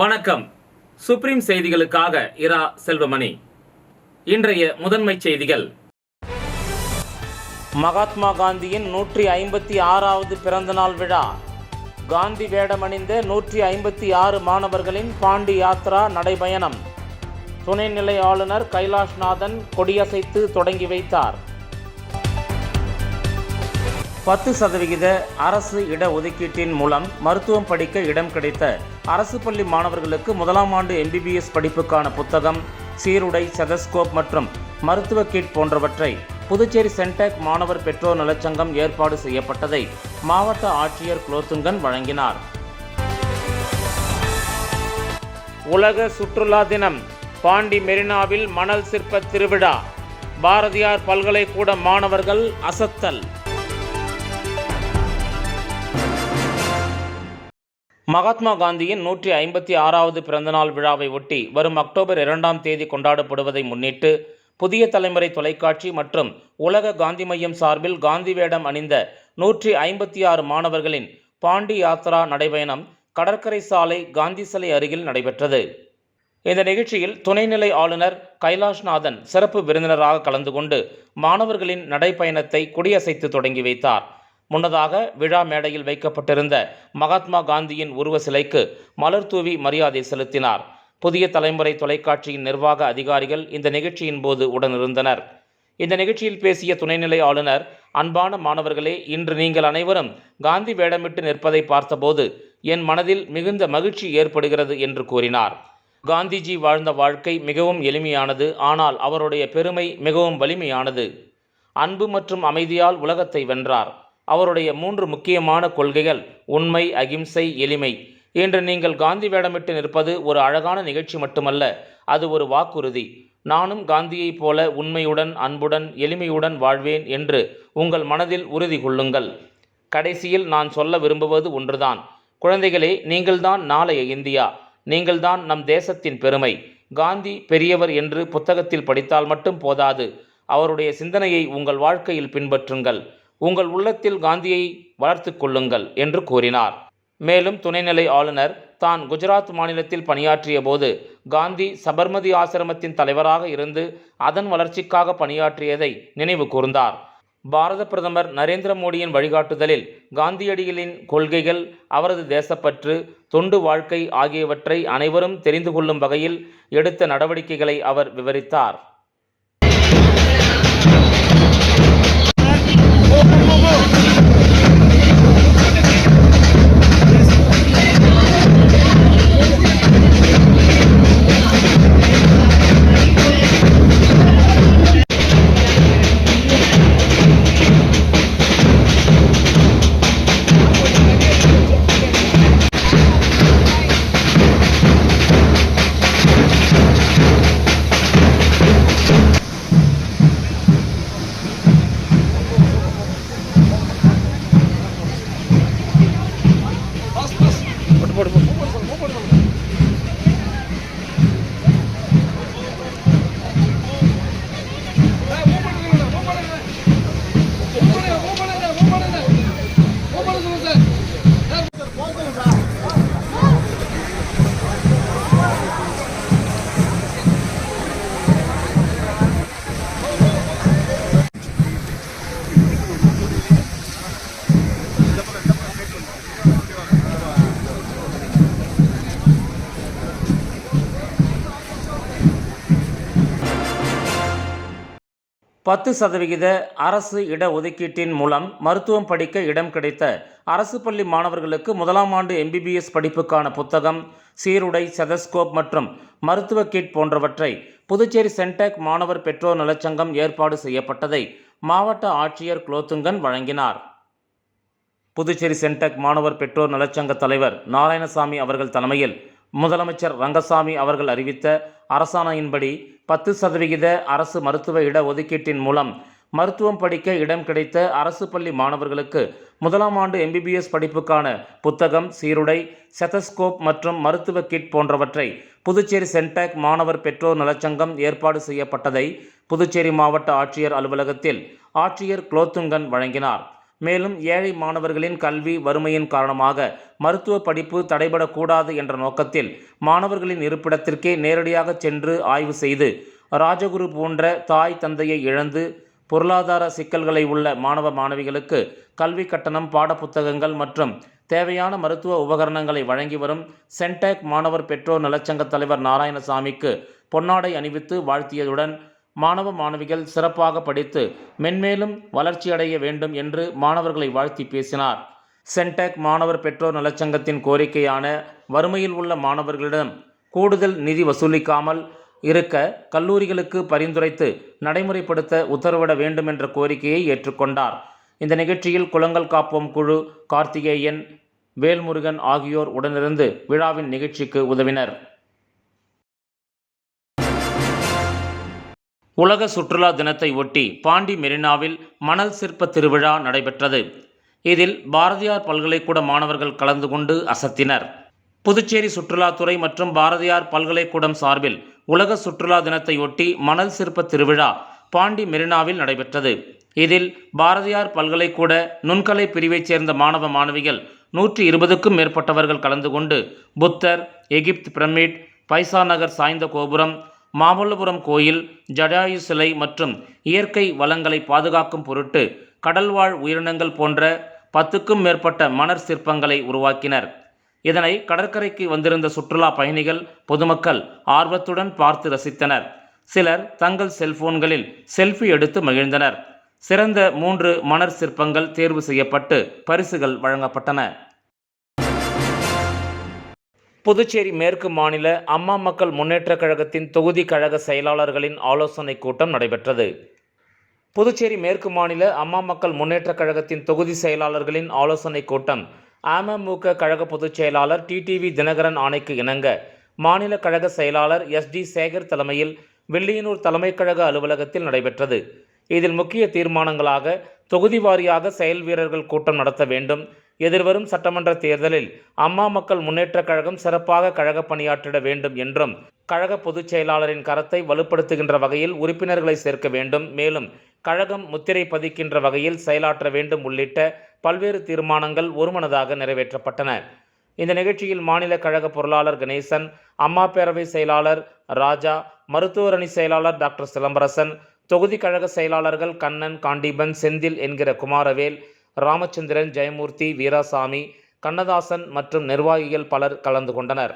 வணக்கம். சுப்ரீம் செய்திகளுக்காக இரா செல்வமணி. இன்றைய முதன்மை செய்திகள். மகாத்மா காந்தியின் 156வது பிறந்தநாள் விழா. காந்தி வேடமணிந்த 156 மாணவர்களின் பாண்டி யாத்ரா நடைபயணம். துணைநிலை ஆளுநர் கைலாஷ்நாதன் கொடியசைத்து தொடங்கி வைத்தார். 10% அரசு இடஒதுக்கீட்டின் மூலம் மருத்துவம் படிக்க இடம் கிடைத்த அரசு பள்ளி மாணவர்களுக்கு முதலாம் ஆண்டு MBBS படிப்புக்கான புத்தகம், சீருடை, ஸ்டெதஸ்கோப் மற்றும் மருத்துவ கிட் போன்றவற்றை புதுச்சேரி சென்டெக் மாணவர் பெற்றோர் நலச்சங்கம் ஏற்பாடு செய்யப்பட்டதை மாவட்ட ஆட்சியர் குலோத்துங்கன் வழங்கினார். உலக சுற்றுலா தினம். பாண்டி மெரினாவில் மணல் சிற்ப திருவிழா. பாரதியார் பல்கலைக்கூட மாணவர்கள் அசத்தல். மகாத்மா காந்தியின் 156வது பிறந்தநாள் விழாவை ஒட்டி வரும் அக்டோபர் 2ஆம் தேதி கொண்டாடப்படுவதை முன்னிட்டு புதிய தலைமுறை தொலைக்காட்சி மற்றும் உலக காந்தி மையம் சார்பில் காந்தி வேடம் அணிந்த 156 மாணவர்களின் பாண்டி யாத்ரா நடைபயணம் கடற்கரை சாலை காந்தி சிலை அருகில் நடைபெற்றது. இந்த நிகழ்ச்சியில் துணைநிலை ஆளுநர் கைலாஷ்நாதன் சிறப்பு விருந்தினராக கலந்து கொண்டு மாணவர்களின் நடைப்பயணத்தை கொடியசைத்து தொடங்கி வைத்தார். முன்னதாக விழா மேடையில் வைக்கப்பட்டிருந்த மகாத்மா காந்தியின் உருவ சிலைக்கு மலர் தூவி மரியாதை செலுத்தினார். புதிய தலைமுறை தொலைக்காட்சியின் நிர்வாக அதிகாரிகள் இந்த நிகழ்ச்சியின் போது உடனிருந்தனர். இந்த நிகழ்ச்சியில் பேசிய துணைநிலை ஆளுநர், அன்பான மாணவர்களே, இன்று நீங்கள் அனைவரும் காந்தி வேடமிட்டு நிற்பதை பார்த்தபோது என் மனதில் மிகுந்த மகிழ்ச்சி ஏற்படுகிறது என்று கூறினார். காந்திஜி வாழ்ந்த வாழ்க்கை மிகவும் எளிமையானது, ஆனால் அவருடைய பெருமை மிகவும் வலிமையானது. அன்பு மற்றும் அமைதியால் உலகத்தை வென்றார். அவருடைய 3 முக்கியமான கொள்கைகள் உண்மை, அகிம்சை, எளிமை. இன்று நீங்கள் காந்தி வேடமிட்டு நிற்பது ஒரு அழகான நிகழ்ச்சி மட்டுமல்ல, அது ஒரு வாக்குறுதி. நானும் காந்தியைப் போல உண்மையுடன், அன்புடன், எளிமையுடன் வாழ்வேன் என்று உங்கள் மனதில் உறுதி கொள்ளுங்கள். கடைசியில் நான் சொல்ல விரும்புவது ஒன்றுதான். குழந்தைகளே, நீங்கள்தான் நாளைய இந்தியா. நீங்கள்தான் நம் தேசத்தின் பெருமை. காந்தி பெரியவர் என்று புத்தகத்தில் படித்தால் மட்டும் போதாது. அவருடைய சிந்தனையை உங்கள் வாழ்க்கையில் பின்பற்றுங்கள். உங்கள் உள்ளத்தில் காந்தியை வளர்த்து கொள்ளுங்கள் என்று கூறினார். மேலும் துணைநிலை ஆளுநர் தான் குஜராத் மாநிலத்தில் பணியாற்றிய போது காந்தி சபர்மதி ஆசிரமத்தின் தலைவராக இருந்து அதன் வளர்ச்சிக்காக பணியாற்றியதை நினைவு கூர்ந்தார். பாரத பிரதமர் நரேந்திர மோடியின் வழிகாட்டுதலில் காந்தியடிகளின் கொள்கைகள், அவரது தேசப்பற்று, தொண்டு வாழ்க்கை ஆகியவற்றை அனைவரும் தெரிந்து கொள்ளும் வகையில் எடுத்த நடவடிக்கைகளை அவர் விவரித்தார். %% அரசு இடஒதுக்கீட்டின் மூலம் மருத்துவம் படிக்க இடம் கிடைத்த அரசு பள்ளி மாணவர்களுக்கு முதலாம் ஆண்டு MBBS படிப்புக்கான புத்தகம், சீருடை, ஸ்டெதஸ்கோப் மற்றும் மருத்துவ கிட் போன்றவற்றை புதுச்சேரி சென்டெக் மாணவர் பெற்றோர் நலச்சங்கம் ஏற்பாடு செய்யப்பட்டதை மாவட்ட ஆட்சியர் குலோத்துங்கன் வழங்கினார். புதுச்சேரி சென்டெக் மாணவர் பெற்றோர் நலச்சங்க தலைவர் நாராயணசாமி அவர்கள் தலைமையில் முதலமைச்சர் ரங்கசாமி அவர்கள் அறிவித்த அரசாணையின்படி 10% அரசு மருத்துவ இட ஒதுக்கீட்டின் மூலம் மருத்துவம் படிக்க இடம் கிடைத்த அரசு பள்ளி மாணவர்களுக்கு முதலாம் ஆண்டு MBBS படிப்புக்கான புத்தகம், சீருடை, ஸ்டெதஸ்கோப் மற்றும் மருத்துவ கிட் போன்றவற்றை புதுச்சேரி சென்டெக் மாணவர் பெற்றோர் நலச்சங்கம் ஏற்பாடு செய்யப்பட்டதை புதுச்சேரி மாவட்ட ஆட்சியர் அலுவலகத்தில் ஆட்சியர் குலோத்துங்கன் வழங்கினார். மேலும் ஏழை மாணவர்களின் கல்வி வறுமையின் காரணமாக மருத்துவ படிப்பு தடைபடக்கூடாது என்ற நோக்கத்தில் மாணவர்களின் இருப்பிடத்திற்கே நேரடியாக சென்று ஆய்வு செய்து ராஜகுரு போன்ற தாய் தந்தையை இழந்து பொருளாதார சிக்கல்களை உள்ள மாணவ மாணவிகளுக்கு கல்வி கட்டணம், பாடப்புத்தகங்கள் மற்றும் தேவையான மருத்துவ உபகரணங்களை வழங்கி வரும் சென்டேக் மாணவர் பெற்றோர் நலச்சங்க தலைவர் நாராயணசாமிக்கு பொன்னாடை அணிவித்து வாழ்த்தியதுடன் மாணவ மாணவிகள் சிறப்பாக படித்து மென்மேலும் வளர்ச்சியடைய வேண்டும் என்று மாணவர்களை வாழ்த்தி பேசினார். சென்டேக் மாணவர் பெற்றோர் நலச்சங்கத்தின் கோரிக்கையான வறுமையில் உள்ள மாணவர்களிடம் கூடுதல் நிதி வசூலிக்காமல் இருக்க கல்லூரிகளுக்கு பரிந்துரைத்து நடைமுறைப்படுத்த உத்தரவிட வேண்டும் என்ற கோரிக்கையை ஏற்றுக்கொண்டார். இந்த நிகழ்ச்சியில் குளங்கள் காப்போம் குழு, கார்த்திகேயன், வேல்முருகன் ஆகியோர் உடனிருந்து விழாவின் நிகழ்ச்சிக்கு உதவினர். உலக சுற்றுலா தினத்தை ஒட்டி பாண்டி மெரினாவில் மணல் சிற்ப திருவிழா நடைபெற்றது. இதில் பாரதியார் பல்கலைக்கூட மாணவர்கள் கலந்து கொண்டு அசத்தினர். புதுச்சேரி சுற்றுலாத்துறை மற்றும் பாரதியார் பல்கலைக்கூடம் சார்பில் உலக சுற்றுலா தினத்தை ஒட்டி மணல் சிற்ப திருவிழா பாண்டி மெரினாவில் நடைபெற்றது. இதில் பாரதியார் பல்கலைக்கூட நுண்கலை பிரிவைச் சேர்ந்த மாணவ மாணவிகள் 120க்கும் மேற்பட்டவர்கள் கலந்து கொண்டு புத்தர், எகிப்து பிரமிட், பைசா நகர் சாய்ந்த கோபுரம், மாமல்லபுரம் கோயில், ஜடாயு சிலை மற்றும் இயற்கை வளங்களை பாதுகாக்கும் பொருட்டு கடல்வாழ் உயிரினங்கள் போன்ற 10க்கும் மேற்பட்ட மணற் சிற்பங்களை உருவாக்கினர். இதனை கடற்கரைக்கு வந்திருந்த சுற்றுலா பயணிகள், பொதுமக்கள் ஆர்வத்துடன் பார்த்து ரசித்தனர். சிலர் தங்கள் செல்போன்களில் செல்ஃபி எடுத்து மகிழ்ந்தனர். சிறந்த 3 மணற் சிற்பங்கள் தேர்வு செய்யப்பட்டு பரிசுகள் வழங்கப்பட்டன. புதுச்சேரி மேற்கு மாநில அம்மா மக்கள் முன்னேற்றக் கழகத்தின் தொகுதி கழக செயலாளர்களின் ஆலோசனைக் கூட்டம் நடைபெற்றது. புதுச்சேரி மேற்கு மாநில அம்மா மக்கள் முன்னேற்றக் கழகத்தின் தொகுதி செயலாளர்களின் ஆலோசனைக் கூட்டம் அமமுக கழக பொதுச் செயலாளர் டிடிவி தினகரன் ஆணைக்கு இணங்க மாநில கழக செயலாளர் SD சேகர் தலைமையில் வில்லியனூர் தலைமைக் கழக அலுவலகத்தில் நடைபெற்றது. இதில் முக்கிய தீர்மானங்களாக தொகுதி வாரியாக செயல் வீரர்கள் கூட்டம் நடத்த வேண்டும், எதிர்வரும் சட்டமன்ற தேர்தலில் அம்மா மக்கள் முன்னேற்றக் கழகம் சிறப்பாக கழக பணியாற்றிட வேண்டும் என்றும், கழக பொதுச் செயலாளரின் கரத்தை வலுப்படுத்துகின்ற வகையில் உறுப்பினர்களை சேர்க்க வேண்டும், மேலும் கழகம் முத்திரை பதிக்கின்ற வகையில் செயலாற்ற வேண்டும் உள்ளிட்ட பல்வேறு தீர்மானங்கள் ஒருமனதாக நிறைவேற்றப்பட்டன. இந்த நிகழ்ச்சியில் மாநில கழக பொருளாளர் கணேசன், அம்மா பேரவை செயலாளர் ராஜா, மருத்துவர் அணி செயலாளர் டாக்டர் சிலம்பரசன், தொகுதி கழக செயலாளர்கள் கண்ணன், காண்டீபன், செந்தில் என்கிற குமாரவேல், ராமச்சந்திரன், ஜெயமூர்த்தி, வீராசாமி, கண்ணதாசன் மற்றும் நிர்வாகிகள் பலர் கலந்து கொண்டனர்.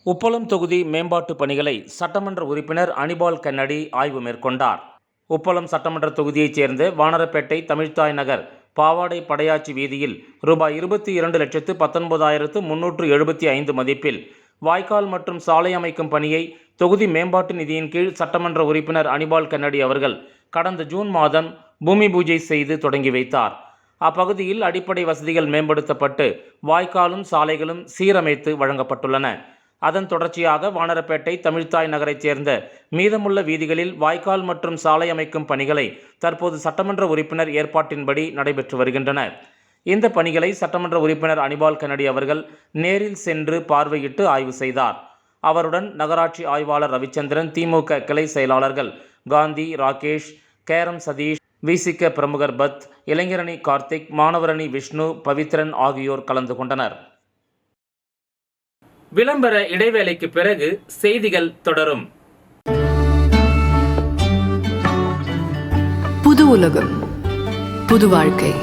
உப்பளம் தொகுதி மேம்பாட்டு பணிகளை சட்டமன்ற உறுப்பினர் அனிபால் கென்னடி ஆய்வு மேற்கொண்டார். உப்பளம் சட்டமன்ற தொகுதியைச் சேர்ந்த வானரப்பேட்டை தமிழ்த்தாய் நகர் பாவாடை படையாச்சி வீதியில் ரூபாய் 22,19,375 மதிப்பில் வாய்க்கால் மற்றும் சாலை அமைக்கும் பணியை தொகுதி மேம்பாட்டு நிதியின் கீழ் சட்டமன்ற உறுப்பினர் அனிபால் கென்னடி அவர்கள் கடந்த ஜூன் மாதம் பூமி பூஜை செய்து தொடங்கி வைத்தார். அப்பகுதியில் அடிப்படை வசதிகள் மேம்படுத்தப்பட்டு வாய்க்காலும் சாலைகளும் சீரமைத்து வழங்கப்பட்டுள்ளன. அதன் தொடர்ச்சியாக வானரப்பேட்டை தமிழ்த்தாய் நகரைச் சேர்ந்த மீதமுள்ள வீதிகளில் வாய்க்கால் மற்றும் சாலை அமைக்கும் பணிகளை தற்போது சட்டமன்ற உறுப்பினர் ஏற்பாட்டின்படி நடைபெற்று வருகின்றன. இந்த பணிகளை சட்டமன்ற உறுப்பினர் அனிபால் கென்னடி அவர்கள் நேரில் சென்று பார்வையிட்டு ஆய்வு செய்தார். அவருடன் நகராட்சி ஆய்வாளர் ரவிச்சந்திரன், திமுக கிளை செயலாளர்கள் காந்தி, ராகேஷ், கேரம் சதீஷ், விசிக பிரமுகர் பத், இளைஞரணி கார்த்திக், மாணவரணி விஷ்ணு, பவித்ரன் ஆகியோர் கலந்து கொண்டனர். விளம்பர இடைவேளைக்கு பிறகு செய்திகள் தொடரும். புது உலகம், புது வாழ்க்கை,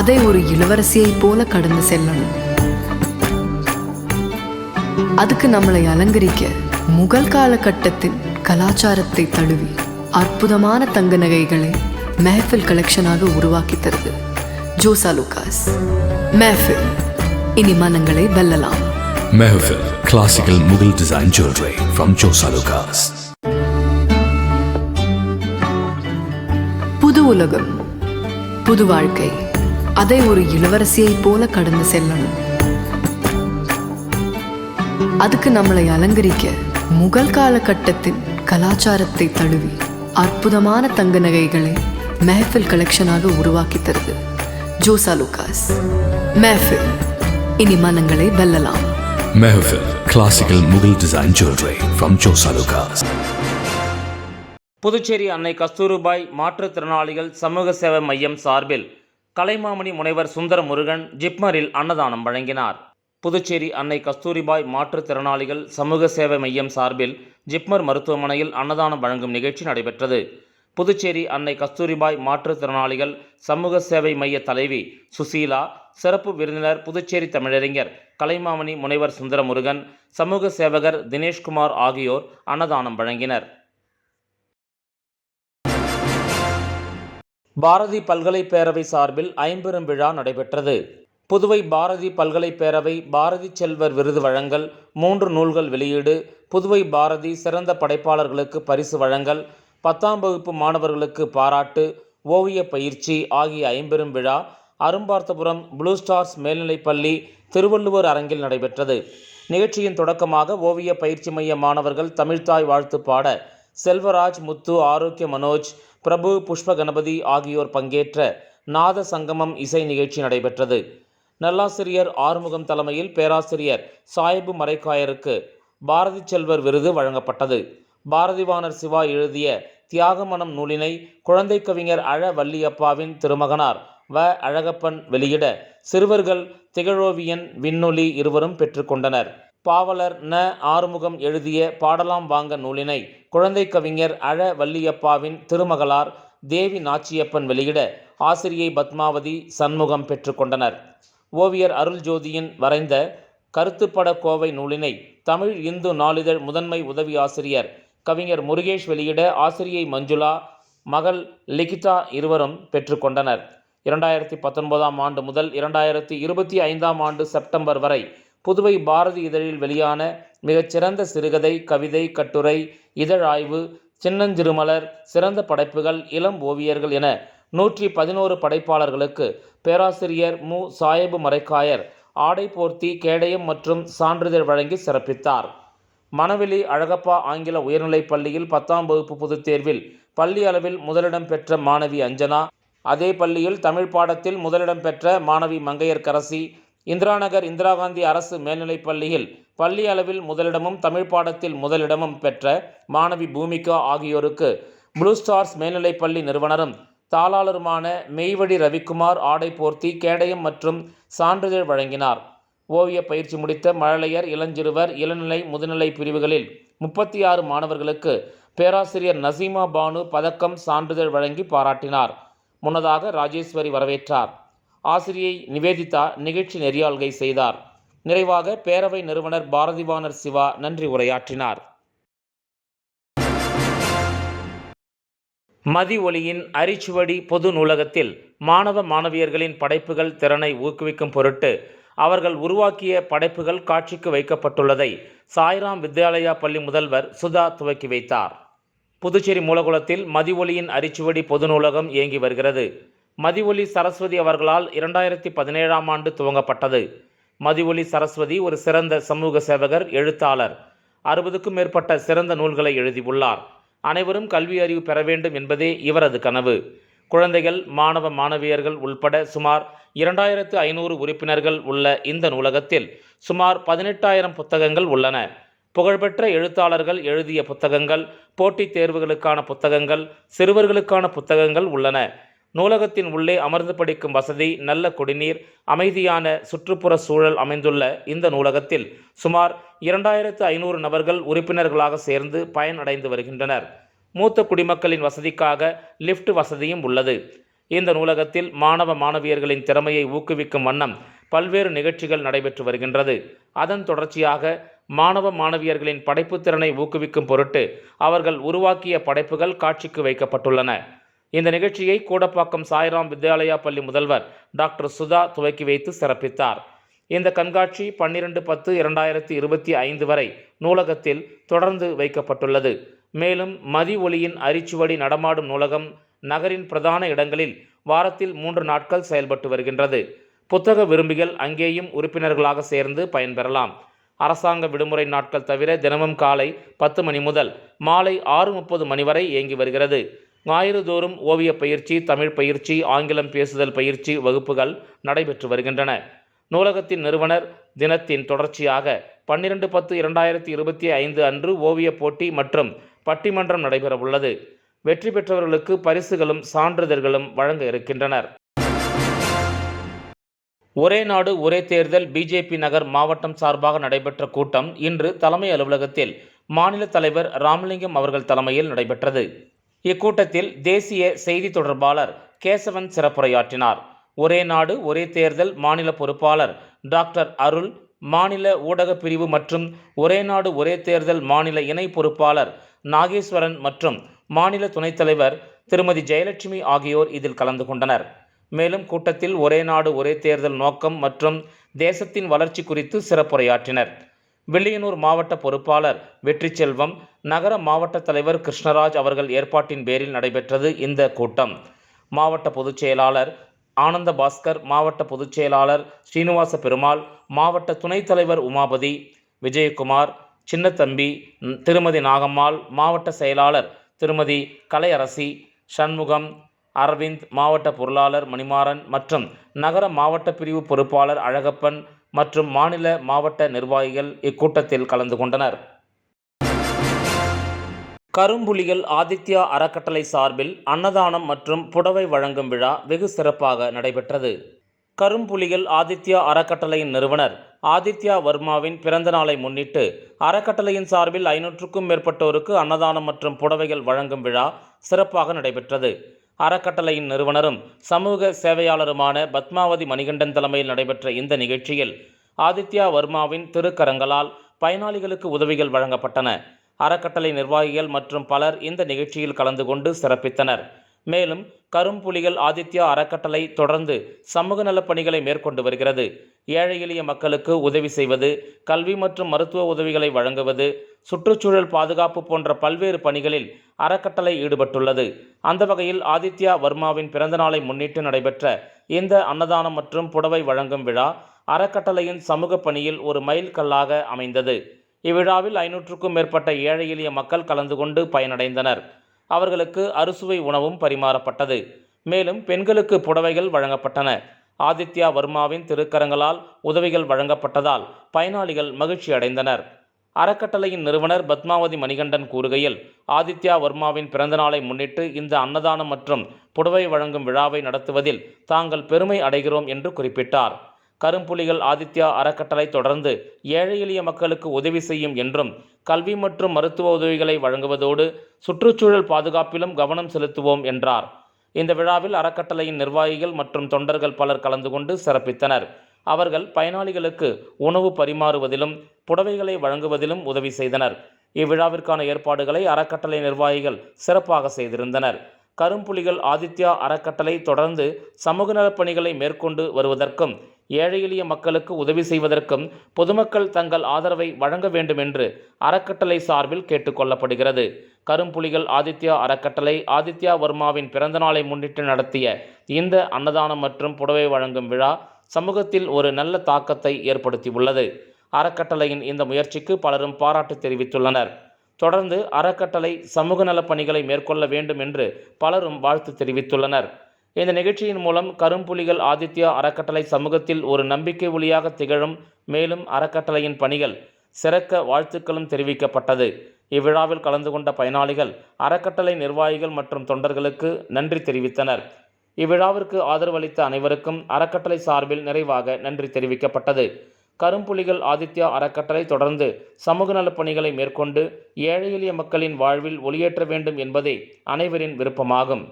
அதை ஒரு இளவரசியைப் போல கடந்து செல்லணும். அதுக்கு நம்மளை அலங்கரிக்க முகல் காலகட்டத்தின் கலாச்சாரத்தை தழுவி அற்புதமான தங்க நகைகளை மெஹஃபில் கலெக்ஷனாக உருவாக்கி தருது ஜோசா லூகாஸ். மெஹஃபில், இனி மனங்களை வெல்லலாம். Mehfil, classical Mughal design jewelry from Josa Lucas. புது உலகம், புது வாழ்க்கை, அதை ஒரு இளவரசியைப் போல கடந்து செல்லணும். அதுக்கு நம்மளை அலங்கரிக்க முகல் காலகட்டத்தின் கலாச்சாரத்தை தழுவி அற்புதமான தங்க நகைகளை மெஹஃபில் கலெக்ஷனாக உருவாக்கி தருது ஜோசா லூகாஸ். மெஹஃபில், இனி மனங்களை வெல்லலாம். Mehfil, classical Mughal design jewelry from Josa Lucas. Puducherry அன்னை கஸ்தூரிபாய் மாற்றுத்திறனாளிகள் சமூக சேவை மையம் சார்பில் கலைமாமணி முனைவர் சுந்தர முருகன் ஜிப்மரில் அன்னதானம் வழங்கினார். புதுச்சேரி அன்னை கஸ்தூரிபாய் மாற்றுத்திறனாளிகள் சமூக சேவை மையம் சார்பில் ஜிப்மர் மருத்துவமனையில் அன்னதானம் வழங்கும் நிகழ்ச்சி நடைபெற்றது. புதுச்சேரி அன்னை கஸ்தூரிபாய் மாற்றுத்திறனாளிகள் சமூக சேவை மைய தலைவி சுசீலா, சிறப்பு விருந்தினர் புதுச்சேரி தமிழறிஞர் கலைமாமணி முனைவர் சுந்தர முருகன், சமூக சேவகர் தினேஷ்குமார் ஆகியோர் அன்னதானம் வழங்கினர். பாரதி பல்கலைப் பேரவை சார்பில் ஐம்பெரும் விழா நடைபெற்றது. புதுவை பாரதி பல்கலைப் பேரவை பாரதி செல்வர் விருது வழங்கல், 3 நூல்கள் வெளியீடு, புதுவை பாரதி சிறந்த படைப்பாளர்களுக்கு பரிசு வழங்கல், 10ஆம் வகுப்பு மாணவர்களுக்கு பாராட்டு, ஓவிய பயிற்சி ஆகிய ஐம்பெரும் விழா அரும்பார்த்தபுரம் ப்ளூ ஸ்டார்ஸ் மேல்நிலைப்பள்ளி திருவள்ளுவர் அரங்கில் நடைபெற்றது. நிகழ்ச்சியின் தொடக்கமாக ஓவிய பயிற்சி மைய மாணவர்கள் தமிழ்த்தாய் வாழ்த்து பாட செல்வராஜ், முத்து, ஆரோக்கிய மனோஜ், பிரபு, புஷ்ப கணபதி ஆகியோர் பங்கேற்ற நாத சங்கமம் இசை நிகழ்ச்சி நடைபெற்றது. நல்லாசிரியர் ஆறுமுகம் தலைமையில் பேராசிரியர் சாயிபு மரைக்காயருக்கு பாரதி செல்வர் விருது வழங்கப்பட்டது. பாரதிவாணர் சிவா எழுதிய தியாகமனம் நூலினை குழந்தை கவிஞர் அழ வள்ளியப்பாவின் திருமகனார் வ அழகப்பன் வெளியிட சிறுவர்கள் திகழோவியன், விண்ணொலி இருவரும் பெற்றுக்கொண்டனர். பாவலர் ந ஆறுமுகம் எழுதிய பாடலாம் வாங்க நூலினை குழந்தை கவிஞர் அழ வள்ளியப்பாவின் திருமகளார் தேவி நாச்சியப்பன் வெளியிட ஆசிரியை பத்மாவதி, சண்முகம் பெற்றுக்கொண்டனர். ஓவியர் அருள் ஜோதியின் வரைந்த கருத்துப்பட கோவை நூலினை தமிழ் இந்து நாளிதழ் முதன்மை உதவி ஆசிரியர் கவிஞர் முருகேஷ் வெளியிட ஆசிரியை மஞ்சுளா, மகள் லிகிதா இருவரும் பெற்றுக்கொண்டனர். 2019ஆம் ஆண்டு முதல் 2025ஆம் ஆண்டு செப்டம்பர் வரை புதுவை பாரதி இதழில் வெளியான மிகச்சிறந்த சிறுகதை, கவிதை, கட்டுரை, இதழாய்வு, சின்னஞ்சிறுமலர், சிறந்த படைப்புகள், இளம் ஓவியர்கள் என 111 படைப்பாளர்களுக்கு பேராசிரியர் மு. சாயிபு மரைக்காயர் ஆடை போர்த்தி, கேடயம் மற்றும் சான்றிதழ் வழங்கி சிறப்பித்தார். மணவெளி அழகப்பா ஆங்கில உயர்நிலைப் பள்ளியில் 10ஆம் வகுப்பு பொதுத் தேர்வில் பள்ளி அளவில் முதலிடம் பெற்ற மாணவி அஞ்சனா, அதே பள்ளியில் தமிழ் பாடத்தில் முதலிடம் பெற்ற மாணவி மங்கையர்கரசி, இந்திராநகர் இந்திரா காந்தி அரசு மேல்நிலைப் பள்ளியில் பள்ளி அளவில் முதலிடமும் தமிழ் பாடத்தில் முதலிடமும் பெற்ற மாணவி பூமிகா ஆகியோருக்கு ப்ளூ ஸ்டார்ஸ் மேல்நிலைப் பள்ளி நிறுவனரும் தாளாளருமான மெய்வடி ரவிக்குமார் ஆடை போர்த்தி, கேடயம் மற்றும் சான்றிதழ் வழங்கினார். ஓவிய பயிற்சி முடித்த மழலையர், இளஞ்சிறுவர், இளநிலை, முதுநிலை பிரிவுகளில் 36 மாணவர்களுக்கு பேராசிரியர் நசீமா பானு பதக்கம், சான்றிதழ் வழங்கி பாராட்டினார். முன்னதாக ராஜேஸ்வரி வரவேற்றார். ஆசிரியை நிவேதிதா நிகழ்ச்சி நெறியாள்கை செய்தார். நிறைவாக பேரவை நிறுவனர் பாரதிவாணர் சிவா நன்றி உரையாற்றினார். மதி ஒளியின் அரிச்சுவடி பொது நூலகத்தில் மாணவ மாணவியர்களின் படைப்புகள் திறனை ஊக்குவிக்கும் பொருட்டு அவர்கள் உருவாக்கிய படைப்புகள் காட்சிக்கு வைக்கப்பட்டுள்ளதை சாய்ராம் வித்யாலயா பள்ளி முதல்வர் சுதா துவக்கி வைத்தார். புதுச்சேரி மூலகுளத்தில் மதி ஒளியின் அரிச்சுவடி பொது நூலகம் இயங்கி வருகிறது. மதிவொலி சரஸ்வதி அவர்களால் 2017ஆம் ஆண்டு துவங்கப்பட்டது. மதிவொலி சரஸ்வதி ஒரு சிறந்த சமூக சேவகர், எழுத்தாளர். 60க்கும் மேற்பட்ட சிறந்த நூல்களை எழுதியுள்ளார். அனைவரும் கல்வி அறிவு பெற வேண்டும் என்பதே இவரது கனவு. குழந்தைகள், மாணவ மாணவியர்கள் உள்பட சுமார் 2500 உறுப்பினர்கள் உள்ள இந்த நூலகத்தில் சுமார் 18,000 புத்தகங்கள் உள்ளன. புகழ்பெற்ற எழுத்தாளர்கள் எழுதிய புத்தகங்கள், போட்டித் தேர்வுகளுக்கான புத்தகங்கள், சிறுவர்களுக்கான புத்தகங்கள் உள்ளன. நூலகத்தின் உள்ளே அமர்ந்து படிக்கும் வசதி, நல்ல குடிநீர், அமைதியான சுற்றுப்புற சூழல் அமைந்துள்ள இந்த நூலகத்தில் சுமார் 2500 நபர்கள் உறுப்பினர்களாக சேர்ந்து பயனடைந்து வருகின்றனர். மூத்த குடிமக்களின் வசதிக்காக லிஃப்ட் வசதியும் உள்ளது. இந்த நூலகத்தில் மாணவ மாணவியர்களின் திறமையை ஊக்குவிக்கும் வண்ணம் பல்வேறு நிகழ்ச்சிகள் நடைபெற்று வருகின்றது. அதன் தொடர்ச்சியாக மாணவ மாணவியர்களின் படைப்புத் திறனை ஊக்குவிக்கும் பொருட்டு அவர்கள் உருவாக்கிய படைப்புகள் காட்சிக்கு வைக்கப்பட்டுள்ளன. இந்த நிகழ்ச்சியை கூடப்பாக்கம் சாய்ராம் வித்யாலயா பள்ளி முதல்வர் டாக்டர் சுதா துவக்கி வைத்து சிறப்பித்தார். இந்த கண்காட்சி 12/10/2025 வரை நூலகத்தில் தொடர்ந்து வைக்கப்பட்டுள்ளது. மேலும் மதி ஒளியின் அரிச்சுவடி நடமாடும் நூலகம் நகரின் பிரதான இடங்களில் வாரத்தில் 3 நாட்கள் செயல்பட்டு வருகின்றது. புத்தக விரும்பிகள் அங்கேயும் உறுப்பினர்களாக சேர்ந்து பயன்பெறலாம். அரசாங்க விடுமுறை நாட்கள் தவிர தினமும் காலை 10 மணி முதல் மாலை 6:30 மணி வரை இயங்கி வருகிறது. ஞாயிறுதோறும் ஓவிய பயிற்சி, தமிழ் பயிற்சி, ஆங்கிலம் பேசுதல் பயிற்சி வகுப்புகள் நடைபெற்று வருகின்றன. நூலகத்தின் நிறுவனர் தினத்தின் தொடர்ச்சியாக 12/10/2025 அன்று ஓவிய போட்டி மற்றும் பட்டிமன்றம் நடைபெற உள்ளது. வெற்றி பெற்றவர்களுக்கு பரிசுகளும் சான்றிதழ்களும் வழங்க இருக்கின்றனர். ஒரே நாடு ஒரே தேர்தல் பிஜேபி நகர் மாவட்டம் சார்பாக நடைபெற்ற கூட்டம் இன்று தலைமை அலுவலகத்தில் மாநில தலைவர் ராமலிங்கம் அவர்கள் தலைமையில் நடைபெற்றது. இக்கூட்டத்தில் தேசிய செய்தி தொடர்பாளர் கேசவன் சிறப்புரையாற்றினார். ஒரே நாடு ஒரே தேர்தல் மாநில பொறுப்பாளர் டாக்டர் அருள், மாநில ஊடக பிரிவு மற்றும் ஒரே நாடு ஒரே தேர்தல் மாநில இணை பொறுப்பாளர் நாகேஸ்வரன் மற்றும் மாநில துணைத் தலைவர் திருமதி ஜெயலட்சுமி ஆகியோர் இதில் கலந்து கொண்டனர். மேலும் கூட்டத்தில் ஒரே நாடு ஒரே தேர்தல் நோக்கம் மற்றும் தேசத்தின் வளர்ச்சி குறித்து சிறப்புரையாற்றினர். வில்லியனூர் மாவட்ட பொறுப்பாளர் வெற்றி செல்வம், நகர மாவட்ட தலைவர் கிருஷ்ணராஜ் அவர்கள் ஏற்பாட்டின் பேரில் நடைபெற்றது இந்த கூட்டம். மாவட்ட பொதுச் செயலாளர் ஆனந்த பாஸ்கர், மாவட்ட பொதுச் செயலாளர் ஸ்ரீனிவாச பெருமாள், மாவட்ட துணைத் தலைவர் உமாபதி, விஜயகுமார், சின்னத்தம்பி, திருமதி நாகம்மாள், மாவட்ட செயலாளர் திருமதி கலையரசி, சண்முகம், அரவிந்த், மாவட்ட பொருளாளர் மணிமாறன் மற்றும் நகர மாவட்ட பிரிவு பொறுப்பாளர் அழகப்பன் மற்றும் மாநில மாவட்ட நிர்வாகிகள் இக்கூட்டத்தில் கலந்து கொண்டனர். கரும்புலிகள் ஆதித்யா அறக்கட்டளை சார்பில் அன்னதானம் மற்றும் புடவை வழங்கும் விழா வெகு சிறப்பாக நடைபெற்றது. கரும்புலிகள் ஆதித்யா அறக்கட்டளையின் நிறுவனர் ஆதித்யா வர்மாவின் பிறந்த நாளை முன்னிட்டு அறக்கட்டளையின் சார்பில் 500க்கும் மேற்பட்டோருக்கு அன்னதானம் மற்றும் புடவைகள் வழங்கும் விழா சிறப்பாக நடைபெற்றது. அறக்கட்டளையின் நிறுவனரும் சமூக சேவையாளருமான பத்மாவதி மணிகண்டன் தலைமையில் நடைபெற்ற இந்த நிகழ்ச்சியில் ஆதித்யா வர்மாவின் திருக்கரங்களால் பயனாளிகளுக்கு உதவிகள் வழங்கப்பட்டன. அறக்கட்டளை நிர்வாகிகள் மற்றும் பலர் இந்த நிகழ்ச்சியில் கலந்து கொண்டு சிறப்பித்தனர். மேலும் கரும்புலிகள் ஆதித்யா அறக்கட்டளை தொடர்ந்து சமூக நலப் பணிகளை மேற்கொண்டு வருகிறது. ஏழை எளிய மக்களுக்கு உதவி செய்வது, கல்வி மற்றும் மருத்துவ உதவிகளை வழங்குவது, சுற்றுச்சூழல் பாதுகாப்பு போன்ற பல்வேறு பணிகளில் அறக்கட்டளை ஈடுபட்டுள்ளது. அந்த வகையில் ஆதித்யா வர்மாவின் பிறந்தநாளை முன்னிட்டு நடைபெற்ற இந்த அன்னதானம் மற்றும் புடவை வழங்கும் விழா அறக்கட்டளையின் சமூக பணியில் ஒரு மைல் கல்லாக அமைந்தது. இவ்விழாவில் 500க்கும் மேற்பட்ட ஏழை எளிய மக்கள் கலந்து கொண்டு பயனடைந்தனர். அவர்களுக்கு அறுசுவை உணவும் பரிமாறப்பட்டது. மேலும் பெண்களுக்கு புடவைகள் வழங்கப்பட்டன. ஆதித்யா வர்மாவின் திருக்கரங்களால் உதவிகள் வழங்கப்பட்டதால் பயனாளிகள் மகிழ்ச்சி அடைந்தனர். அறக்கட்டளையின் நிறுவனர் பத்மாவதி மணிகண்டன் கூறுகையில், ஆதித்யா வர்மாவின் பிறந்தநாளை முன்னிட்டு இந்த அன்னதானம் மற்றும் புடவை வழங்கும் விழாவை நடத்துவதில் தாங்கள் பெருமை அடைகிறோம் என்று குறிப்பிட்டார். கரும்புலிகள் ஆதித்யா அறக்கட்டளை தொடர்ந்து ஏழை எளிய மக்களுக்கு உதவி செய்யும் என்றும், கல்வி மற்றும் மருத்துவ உதவிகளை வழங்குவதோடு சுற்றுச்சூழல் பாதுகாப்பிலும் கவனம் செலுத்துவோம் என்றார். இந்த விழாவில் அறக்கட்டளையின் நிர்வாகிகள் மற்றும் தொண்டர்கள் பலர் கலந்து கொண்டு சிறப்பித்தனர். அவர்கள் பயனாளிகளுக்கு உணவு பரிமாறுவதிலும் புடவைகளை வழங்குவதிலும் உதவி செய்தனர். இவ்விழாவிற்கான ஏற்பாடுகளை அறக்கட்டளை நிர்வாகிகள் சிறப்பாக செய்திருந்தனர். கரும்புலிகள் ஆதித்யா அறக்கட்டளை தொடர்ந்து சமூக நலப் பணிகளை மேற்கொண்டு வருவதற்கும், ஏழை எளிய மக்களுக்கு உதவி செய்வதற்கும் பொதுமக்கள் தங்கள் ஆதரவை வழங்க வேண்டும் என்று அறக்கட்டளை சார்பில் கேட்டுக்கொள்ளப்படுகிறது. கரும்புலிகள் ஆதித்யா அறக்கட்டளை ஆதித்யா வர்மாவின் பிறந்தநாளை முன்னிட்டு நடத்திய இந்த அன்னதானம் மற்றும் புடவை வழங்கும் விழா சமூகத்தில் ஒரு நல்ல தாக்கத்தை ஏற்படுத்தியுள்ளது. அறக்கட்டளையின் இந்த முயற்சிக்கு பலரும் பாராட்டு தெரிவித்துள்ளனர். தொடர்ந்து அறக்கட்டளை சமூக நலப் பணிகளை மேற்கொள்ள வேண்டும் என்று பலரும் வாழ்த்து தெரிவித்துள்ளனர். இந்த நிகழ்ச்சியின் மூலம் கரும்புலிகள் ஆதித்யா அறக்கட்டளை சமூகத்தில் ஒரு நம்பிக்கை ஒளியாக திகழும். மேலும் அறக்கட்டளையின் பணிகள் சிறக்க வாழ்த்துக்களும் தெரிவிக்கப்பட்டது. இவ்விழாவில் கலந்து கொண்ட பயனாளிகள் அறக்கட்டளை நிர்வாகிகள் மற்றும் தொண்டர்களுக்கு நன்றி தெரிவித்தனர். இவ்விழாவிற்கு ஆதரவளித்த அனைவருக்கும் அறக்கட்டளை சார்பில் நிறைவாக நன்றி தெரிவிக்கப்பட்டது. கரும்புலிகள் ஆதித்யா அறக்கட்டளை தொடர்ந்து சமூக நலப் பணிகளை மேற்கொண்டு ஏழை எளிய மக்களின் வாழ்வில் ஒளியேற்ற வேண்டும் என்பதே அனைவரின் விருப்பமாகும்.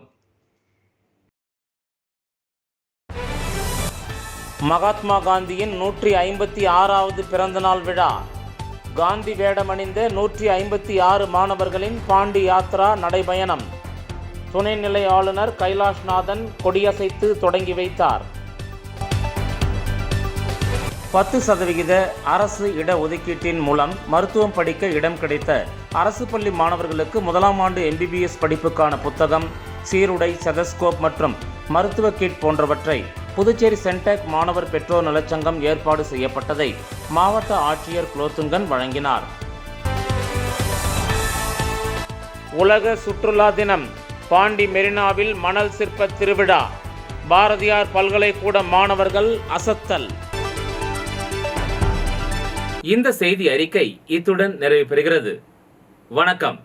மகாத்மா காந்தியின் 156வது பிறந்தநாள் விழா. காந்தி வேடமணிந்த 156 மாணவர்களின் பாண்டி யாத்ரா நடைபயணம். துணைநிலை ஆளுநர் கைலாஷ்நாதன் கொடியசைத்து தொடங்கி வைத்தார். 10% அரசு இட ஒதுக்கீட்டின் மூலம் மருத்துவம் படிக்க இடம் கிடைத்த அரசு பள்ளி மாணவர்களுக்கு முதலாம் ஆண்டு MBBS படிப்புக்கான புத்தகம், சீருடை, ஸ்டெதஸ்கோப் மற்றும் மருத்துவ கிட் போன்றவற்றை புதுச்சேரி சென்டெக் மாணவர் பெற்றோர் நலச்சங்கம் ஏற்பாடு செய்யப்பட்டதை மாவட்ட ஆட்சியர் குலோத்துங்கன் வழங்கினார். உலக சுற்றுலா தினம். பாண்டி மெரினாவில் மணல் சிற்ப திருவிழா. பாரதியார் பல்கலைக்கூட மாணவர்கள் அசத்தல். இந்த செய்தி அறிக்கை இத்துடன் நிறைவு பெறுகிறது. வணக்கம்.